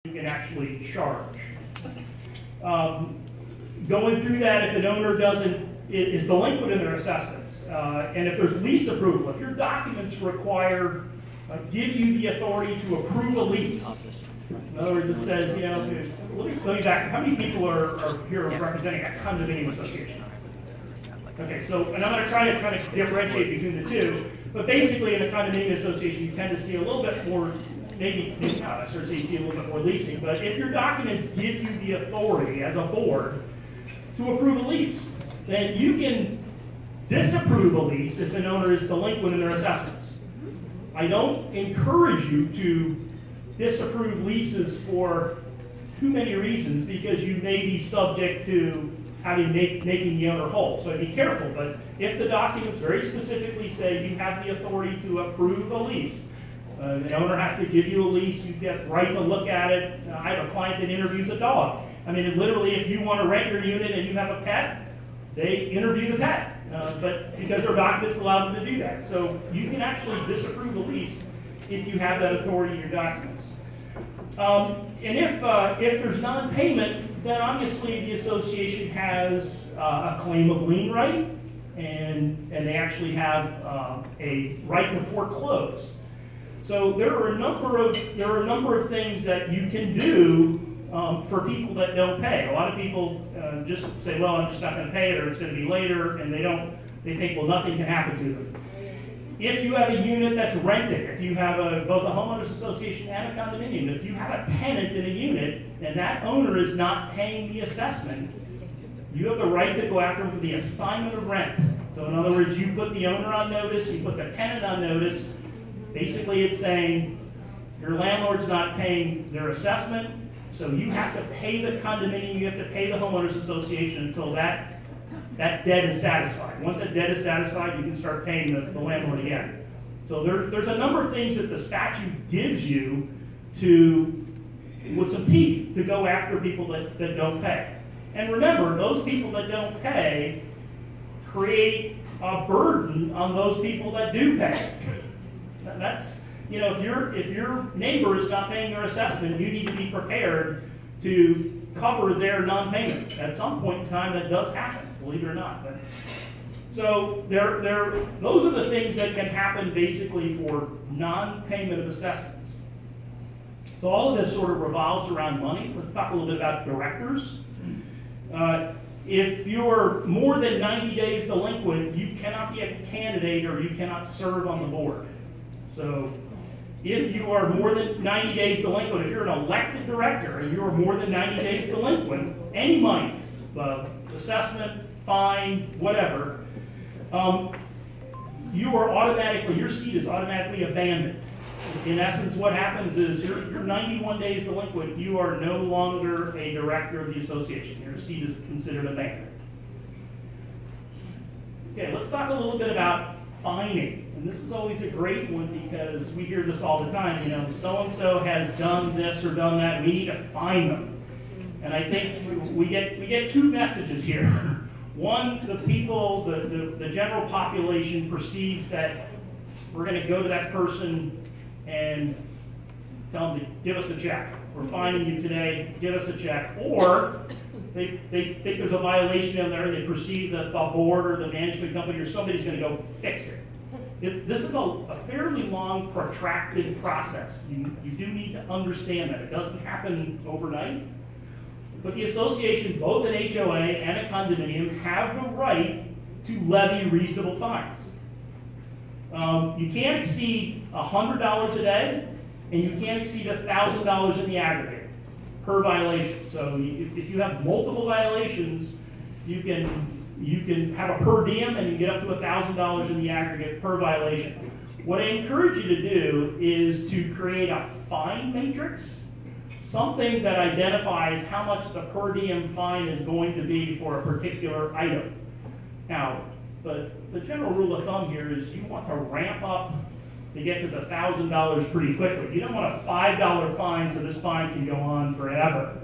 you can actually charge. Going through that, if an owner is delinquent in their assessments, and if there's lease approval, if your documents require, give you the authority to approve a lease. In other words, it says, you know, let me back. How many people are here representing a condominium association? Okay, so, and I'm going to try to kind of differentiate between the two, but basically in a condominium association, you tend to see a little bit more, maybe not necessarily see a little bit more leasing, but if your documents give you the authority as a board to approve a lease, then you can disapprove a lease if an owner is delinquent in their assessments. I don't encourage you to disapprove leases for too many reasons, because you may be subject to making the owner whole. So be careful, but if the documents very specifically say you have the authority to approve a lease, the owner has to give you a lease, you get the right to look at it. I have a client that interviews a dog. I mean, literally, if you want to rent your unit and you have a pet, they interview the pet, but because their documents allow them to do that. So you can actually disapprove a lease if you have that authority in your documents. And if there's non-payment, then obviously the association has a claim of lien right, and they actually have a right to foreclose. So there are a number of things that you can do for people that don't pay. A lot of people just say, well, I'm just not going to pay it, or it's going to be later, and they think, well, nothing can happen to them. If you have a unit that's rented, if you have both a homeowners association and a condominium, if you have a tenant in a unit and that owner is not paying the assessment, you have the right to go after them for the assignment of rent. So in other words, you put the owner on notice, you put the tenant on notice. Basically, it's saying your landlord's not paying their assessment, so you have to pay the condominium, you have to pay the homeowners association until that debt is satisfied. Once that debt is satisfied, you can start paying the landlord again. So there's a number of things that the statute gives you with some teeth to go after people that don't pay. And remember, those people that don't pay create a burden on those people that do pay. That's, you know, if your neighbor is not paying their assessment, you need to be prepared to cover their non-payment. At some point in time, that does happen, believe it or not. But, so those are the things that can happen basically for non-payment of assessments. So all of this sort of revolves around money. Let's talk a little bit about directors. If you're more than 90 days delinquent, you cannot be a candidate or you cannot serve on the board. So if you are more than 90 days delinquent, if you're an elected director and you are more than 90 days delinquent, any money, assessment, fine, whatever, your seat is automatically abandoned. In essence, what happens is you're 91 days delinquent, you are no longer a director of the association. Your seat is considered abandoned. Okay, let's talk a little bit about fining. And this is always a great one because we hear this all the time, you know, so-and-so has done this or done that, we need to fine them. And I think we get two messages here. One, the people, the general population perceives that we're going to go to that person and tell them to give us a check. We're fining you today, give us a check. Or they think there's a violation down there and they perceive that the board or the management company or somebody's going to go fix it. This is a fairly long, protracted process. You do need to understand that. It doesn't happen overnight. But the association, both an HOA and a condominium, have the right to levy reasonable fines. You can't exceed $100 a day, and you can't exceed $1,000 in the aggregate per violation. So if you have multiple violations, you can have a per diem and you get up to $1,000 in the aggregate per violation. What I encourage you to do is to create a fine matrix, something that identifies how much the per diem fine is going to be for a particular item. Now, the general rule of thumb here is you want to ramp up to get to the $1,000 pretty quickly. You don't want a $5 fine so this fine can go on forever.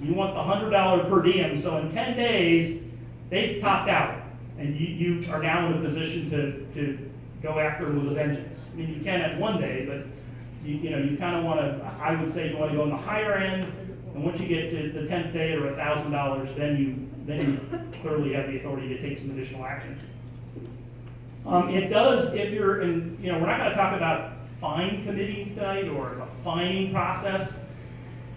You want the $100 per diem, so in 10 days, they've topped out, and you are now in a position to go after them with a vengeance. I mean, you can at one day, but you kind of want to, I would say you want to go on the higher end, and once you get to the 10th day or $1,000, then you clearly have the authority to take some additional action. It does, if you're in, we're not going to talk about fine committees tonight or a fining process.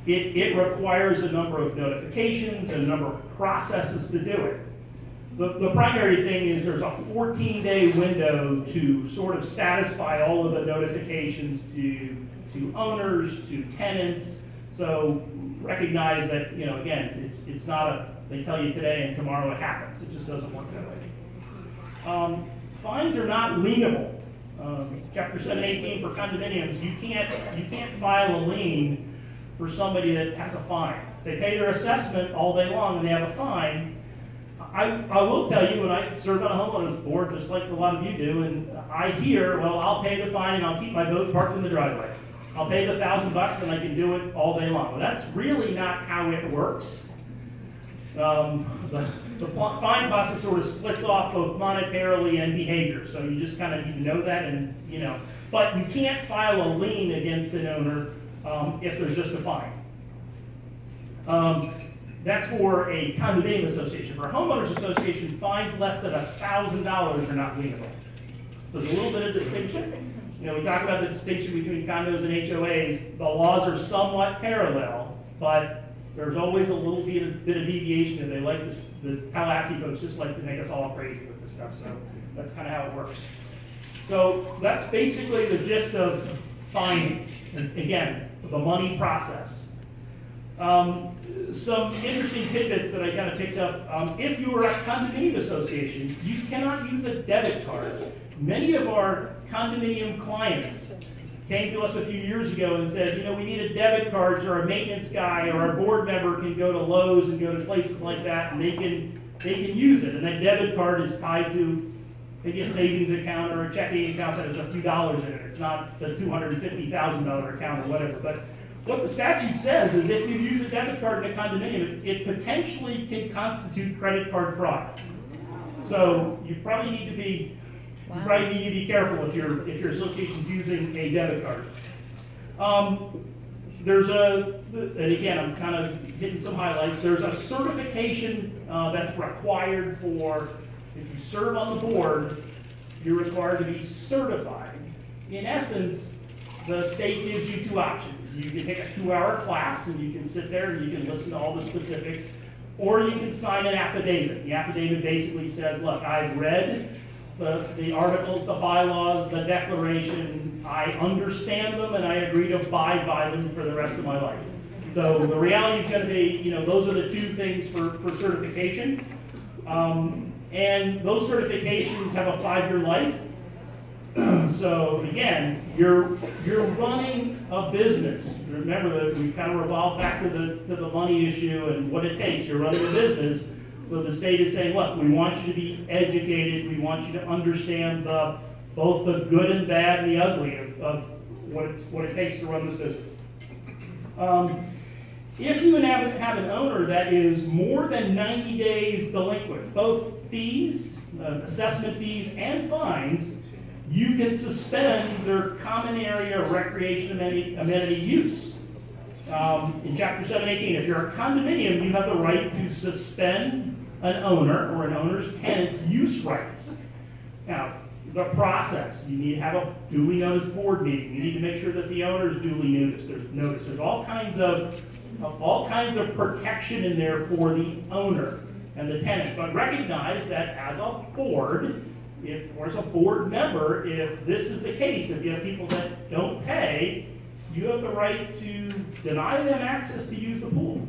It requires a number of notifications and a number of processes to do it. The primary thing is there's a 14-day window to sort of satisfy all of the notifications to owners, to tenants. So recognize that, again, it's not they tell you today and tomorrow it happens. It just doesn't work that way. Fines are not lienable. Chapter 718 for condominiums, you can't file a lien for somebody that has a fine. They pay their assessment all day long and they have a fine. I will tell you, when I serve on a homeowners board, just like a lot of you do, and I hear, well, I'll pay the fine and I'll keep my boat parked in the driveway. I'll pay the $1,000 and I can do it all day long. Well, that's really not how it works. The fine process sort of splits off both monetarily and behavior, so you just kind of need to know that, and but you can't file a lien against an owner if there's just a fine. That's for a condominium association. For a homeowners association, fines less than $1,000 are not lienable. So there's a little bit of distinction. We talk about the distinction between condos and HOAs. The laws are somewhat parallel, but there's always a little bit of deviation, and they like this, the Tallahassee folks just like to make us all crazy with this stuff, so that's kind of how it works. So that's basically the gist of fining. And again, the money process. Some interesting tidbits that I kind of picked up. If you are a condominium association, you cannot use a debit card. Many of our condominium clients came to us a few years ago and said, we need a debit card so our maintenance guy or our board member can go to Lowe's and go to places like that, and they can use it. And that debit card is tied to maybe a savings account or a checking account that has a few dollars in it. It's not the $250,000 account or whatever. But what the statute says is if you use a debit card in a condominium, it potentially can constitute credit card fraud. So you probably need to be careful if your association's using a debit card. And again, I'm kind of hitting some highlights. There's a certification that's required for, if you serve on the board, you're required to be certified. In essence, the state gives you two options. You can take a 2-hour class and you can sit there and you can listen to all the specifics, or you can sign an affidavit. The affidavit basically says, look, I've read the articles, the bylaws, the declaration, I understand them and I agree to abide by them for the rest of my life. So the reality is going to be, those are the two things for certification. And those certifications have a 5-year life. So again, you're running a business. Remember that we kind of revolve back to the money issue and what it takes. You're running a business. So the state is saying, look, we want you to be educated. We want you to understand both the good and bad and the ugly of what it takes to run this business. If you have an owner that is more than 90 days delinquent, both fees, assessment fees, and fines, you can suspend their common area recreation amenity use. In Chapter 718, if you're a condominium, you have the right to suspend an owner or an owner's tenant's use rights. Now, the process, you need to have a duly noticed board meeting. You need to make sure that the owner is duly noticed. There's all kinds of protection in there for the owner and the tenant. But recognize that as a board, or as a board member, if this is the case, if you have people that don't pay, you have the right to deny them access to use the pool.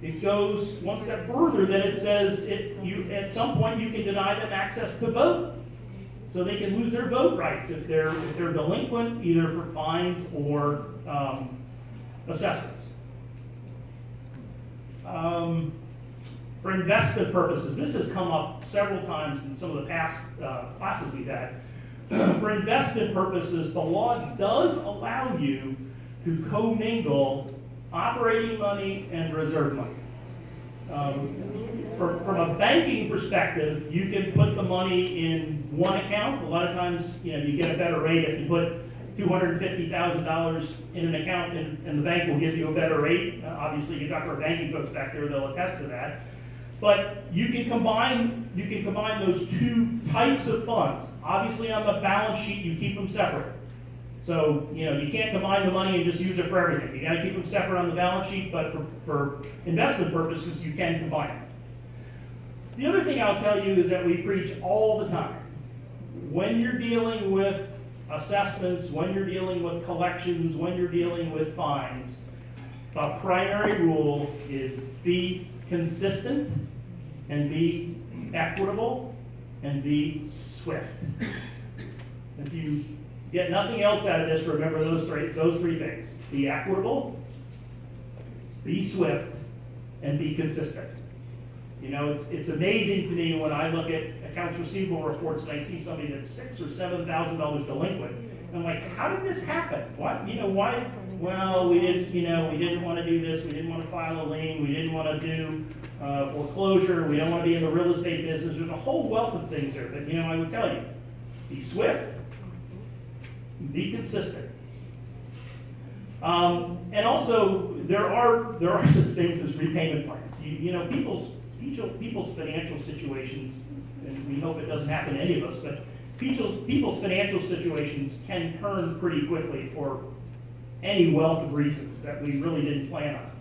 It goes one step further, then it says at some point you can deny them access to vote. So they can lose their vote rights if they're delinquent, either for fines or assessments. For investment purposes, this has come up several times in some of the past classes we've had. For investment purposes, the law does allow you to commingle operating money and reserve money. From a banking perspective, you can put the money in one account. A lot of times, you get a better rate if you put $250,000 in an account and the bank will give you a better rate. Obviously, you've got our banking folks back there, they'll attest to that. But you can combine those two types of funds. Obviously, on the balance sheet, you keep them separate. So, you can't combine the money and just use it for everything. You got to keep them separate on the balance sheet, but for investment purposes, you can combine them. The other thing I'll tell you is that we preach all the time. When you're dealing with assessments, when you're dealing with collections, when you're dealing with fines, the primary rule is be consistent and be equitable and be swift. If you get nothing else out of this, remember those three things. Be equitable, be swift, and be consistent. It's amazing to me when I look at accounts receivable reports and I see somebody that's $6,000 or $7,000 delinquent. I'm like, how did this happen? What? Why? Well, we didn't want to do this. We didn't want to file a lien. We didn't want to do foreclosure. We don't want to be in the real estate business. There's a whole wealth of things there. But I would tell you, be swift, be consistent, and also there are such things as repayment plans. People's financial situations, and we hope it doesn't happen to any of us, but people's financial situations can turn pretty quickly for any wealth of reasons that we really didn't plan on.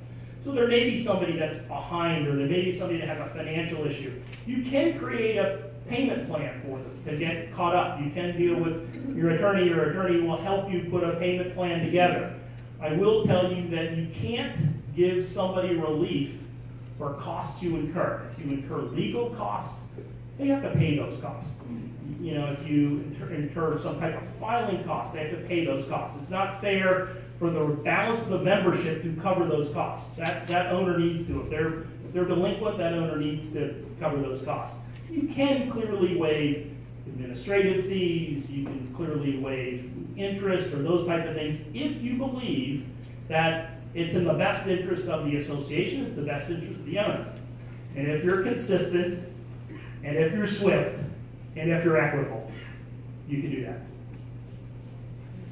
So there may be somebody that's behind, or there may be somebody that has a financial issue. You can create a payment plan for them to get caught up. You can deal with your attorney. Your attorney will help you put a payment plan together. I will tell you that you can't give somebody relief for costs you incur. If you incur legal costs, they have to pay those costs. If you incur some type of filing costs, they have to pay those costs. It's not fair for the balance of the membership to cover those costs. That owner needs to. If they're delinquent, that owner needs to cover those costs. You can clearly waive administrative fees. You can clearly waive interest or those type of things if you believe that it's in the best interest of the association, it's the best interest of the owner. And if you're consistent, and if you're swift, and if you're equitable, you can do that.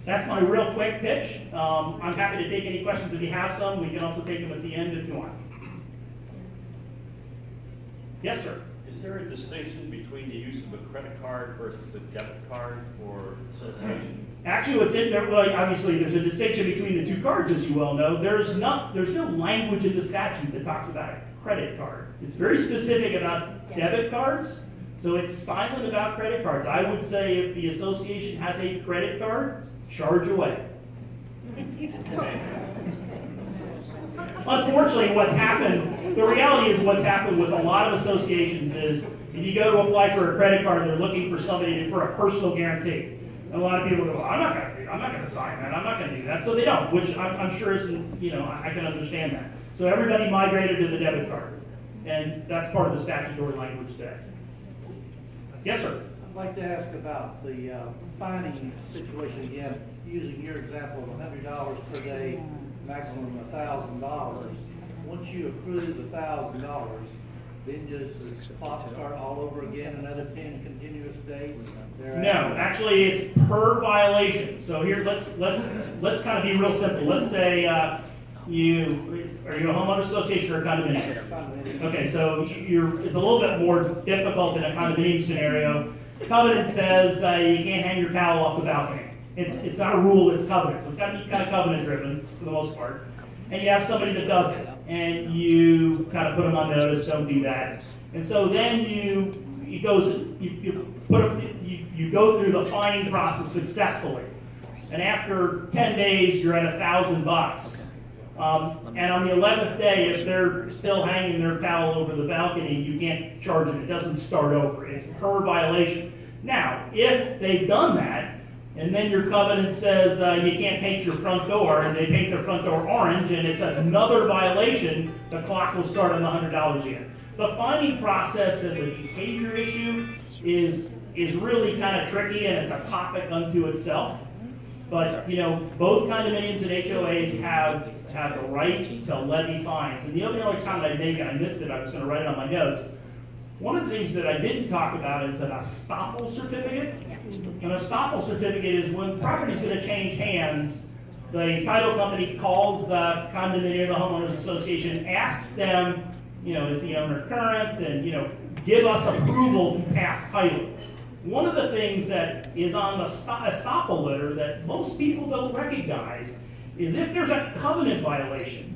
That's my real quick pitch. I'm happy to take any questions if you have some. We can also take them at the end if you want. Yes, sir. Is there a distinction between the use of a credit card versus a debit card for association? Actually, what's in there, well, obviously there's a distinction between the two cards, as you well know. There's no language in the statute that talks about a credit card. It's very specific about debit cards, so it's silent about credit cards. I would say if the association has a credit card, charge away. Unfortunately, what's happened, the reality is what's happened with a lot of associations is if you go to apply for a credit card, they're looking for somebody for a personal guarantee. And a lot of people go, well, I'm not going to sign that. I'm not going to do that. So they don't, which I'm sure isn't, I can understand that. So everybody migrated to the debit card. And that's part of the statutory language today. Yes, sir. I'd like to ask about the fining situation again, using your example of $100 per day, maximum $1,000. Once you accrue the $1,000, then does the clock start all over again, another 10 continuous days? No, actually it's per violation. So here, let's kind of be real simple. Let's say are you a homeowner association or a condominium? Okay, so it's a little bit more difficult in a condominium scenario. Covenant says you can't hang your towel off the balcony. It's not a rule, it's covenant. So it's got to be kind of covenant driven for the most part. And you have somebody that does it, and you kind of put them on notice, don't do that. And so then you go through the fining process successfully. And after 10 days, you're at $1,000. And on the 11th day, if they're still hanging their towel over the balcony, you can't charge it. It doesn't start over. It's per violation. Now, if they've done that, and then your covenant says you can't paint your front door, and they paint their front door orange, and it's another violation, the clock will start on the $100 again. The fining process as a behavior issue is really kind of tricky, and it's a topic unto itself. But both condominiums and HOAs have the right to levy fines. And the only comment I make, and I missed it, I was going to write it on my notes. One of the things that I didn't talk about is an estoppel certificate. An estoppel certificate is when property is going to change hands, the title company calls the condominium, the homeowners association, asks them, is the owner current, and, give us approval to pass title. One of the things that is on the estoppel letter that most people don't recognize is if there's a covenant violation.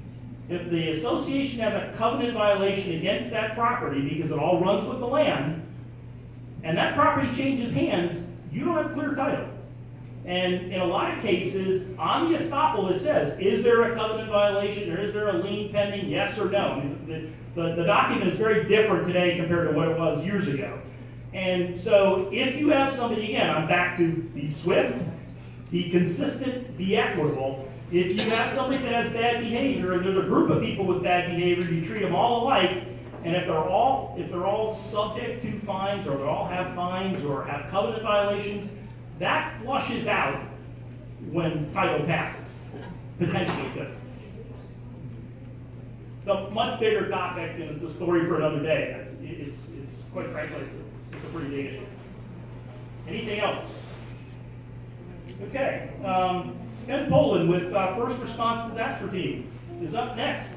If the association has a covenant violation against that property because it all runs with the land, and that property changes hands, you don't have clear title. And in a lot of cases, on the estoppel it says, is there a covenant violation or is there a lien pending, yes or no? The document is very different today compared to what it was years ago. And so if you have somebody, again, I'm back to be swift, be consistent, be equitable. If you have somebody that has bad behavior, and there's a group of people with bad behavior, you treat them all alike, and if they're all subject to fines, or they all have fines, or have covenant violations, that flushes out when title passes. Potentially could. It's a much bigger topic, and it's a story for another day. It's quite frankly, it's a pretty big issue. Anything else? Okay. Ken Poland with First Response Disaster Team is up next.